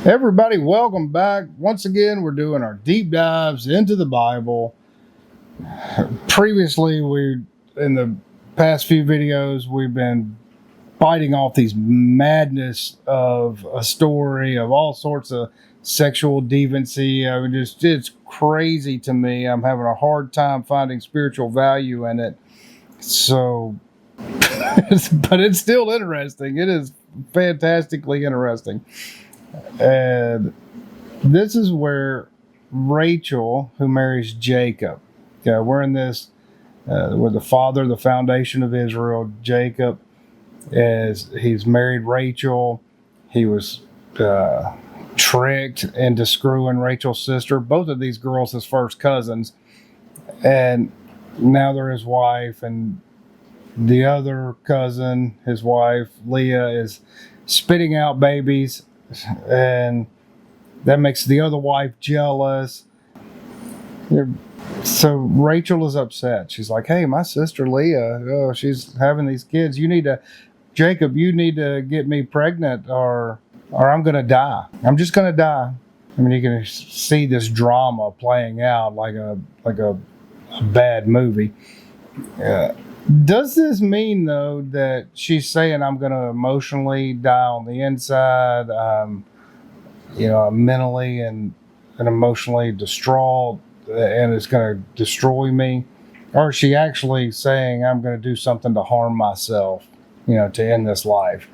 Everybody, welcome back. Once again, we're doing our deep dives into the Bible. Previously, in the past few videos, we've been biting off these madness of a story of all sorts of sexual deviancy. It's crazy to me. I'm having a hard time finding spiritual value in it. So, but it's still interesting. It is fantastically interesting. And this is where Rachel, who marries Jacob, we're in this, where the father, the foundation of Israel, Jacob, he's married Rachel. He was tricked into screwing Rachel's sister. Both of these girls, his first cousins, and now they're his wife. And the other cousin, his wife, Leah, is spitting out babies. And that makes the other wife jealous. So Rachel is upset. She's like, hey, my sister Leah, she's having these kids. Jacob, you need to get me pregnant or I'm going to die. I'm just going to die. I mean, you can see this drama playing out like a bad movie. Does this mean, though, that she's saying I'm going to emotionally die on the inside, mentally and emotionally distraught, and it's going to destroy me? Or is she actually saying I'm going to do something to harm myself, to end this life?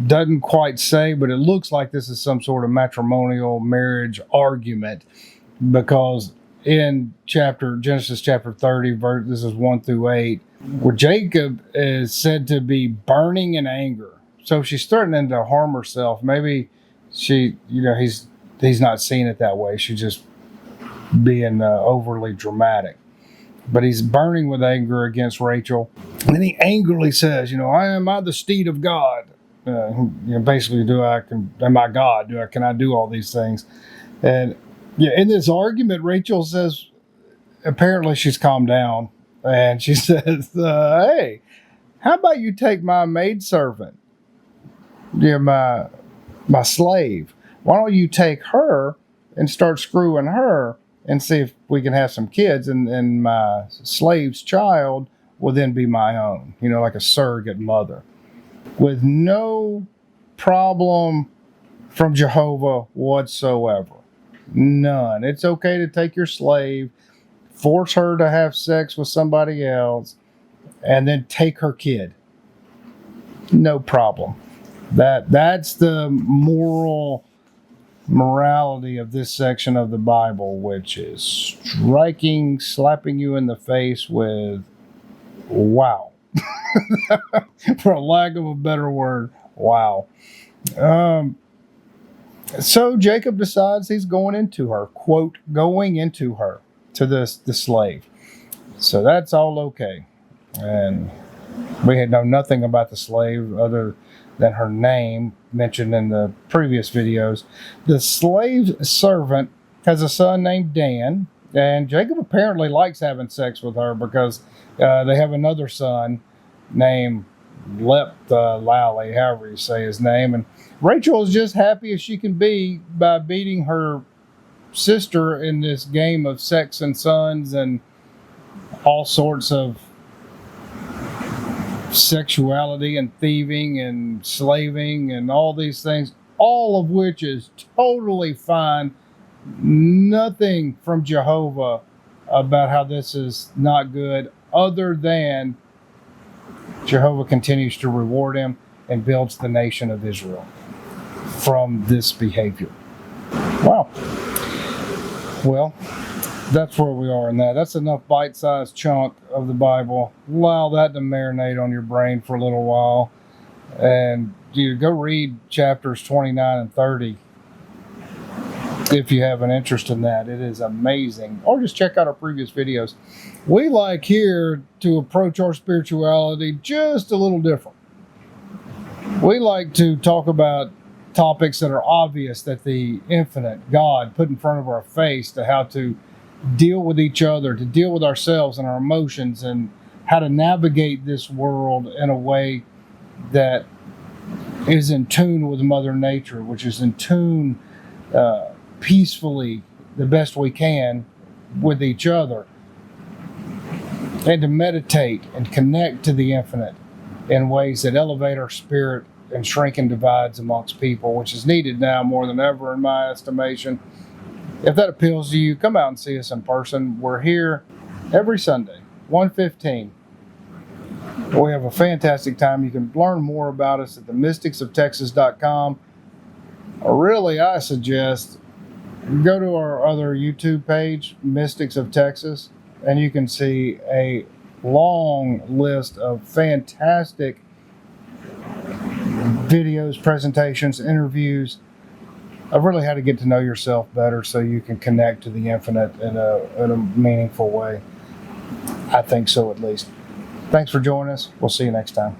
Doesn't quite say, but it looks like this is some sort of matrimonial marriage argument, because in Genesis chapter 30, this is 1-8, where Jacob is said to be burning in anger. So if she's threatening to harm herself, maybe he's not seeing it that way. She's just being overly dramatic. But he's burning with anger against Rachel. And then he angrily says, am I the steed of God? Basically, am I God? Can I do all these things? And in this argument, Rachel says, apparently she's calmed down, and she says, hey, how about you take my maidservant, my slave? Why don't you take her and start screwing her and see if we can have some kids, and my slave's child will then be my own, like a surrogate mother, with no problem from Jehovah whatsoever. None. It's okay to take your slave, force her to have sex with somebody else, and then take her kid. No problem. That's the morality of this section of the Bible, which is slapping you in the face with wow. For lack of a better word, wow. So Jacob decides he's going into her, quote, going into her, to the slave. So that's all okay. And we had known nothing about the slave other than her name mentioned in the previous videos. The slave servant has a son named Dan, and Jacob apparently likes having sex with her because they have another son named Lally, however you say his name. And Rachel is just happy as she can be by beating her sister in this game of sex and sons and all sorts of sexuality and thieving and slaving and all these things, all of which is totally fine. Nothing from Jehovah about how this is not good, other than Jehovah continues to reward him and builds the nation of Israel from this behavior. Wow. Well, that's where we are in that. That's enough bite-sized chunk of the Bible. Allow that to marinate on your brain for a little while. And go read chapters 29 and 30 if you have an interest in that. It is amazing. Or just check out our previous videos. We like here to approach our spirituality just a little different. We like to talk about topics that are obvious that the infinite God put in front of our face, to how to deal with each other, to deal with ourselves and our emotions, and how to navigate this world in a way that is in tune with Mother Nature, which is in tune peacefully the best we can with each other, and to meditate and connect to the infinite in ways that elevate our spirit and shrinking divides amongst people, which is needed now more than ever in my estimation. If that appeals to you, come out and see us in person. We're here every Sunday, 1:15. We have a fantastic time. You can learn more about us at themysticsoftexas.com. Really, I suggest go to our other YouTube page, Mystics of Texas, and you can see a long list of fantastic videos, presentations, interviews of really how to get to know yourself better so you can connect to the infinite in a meaningful way. I think so, at least. Thanks for joining us. We'll see you next time.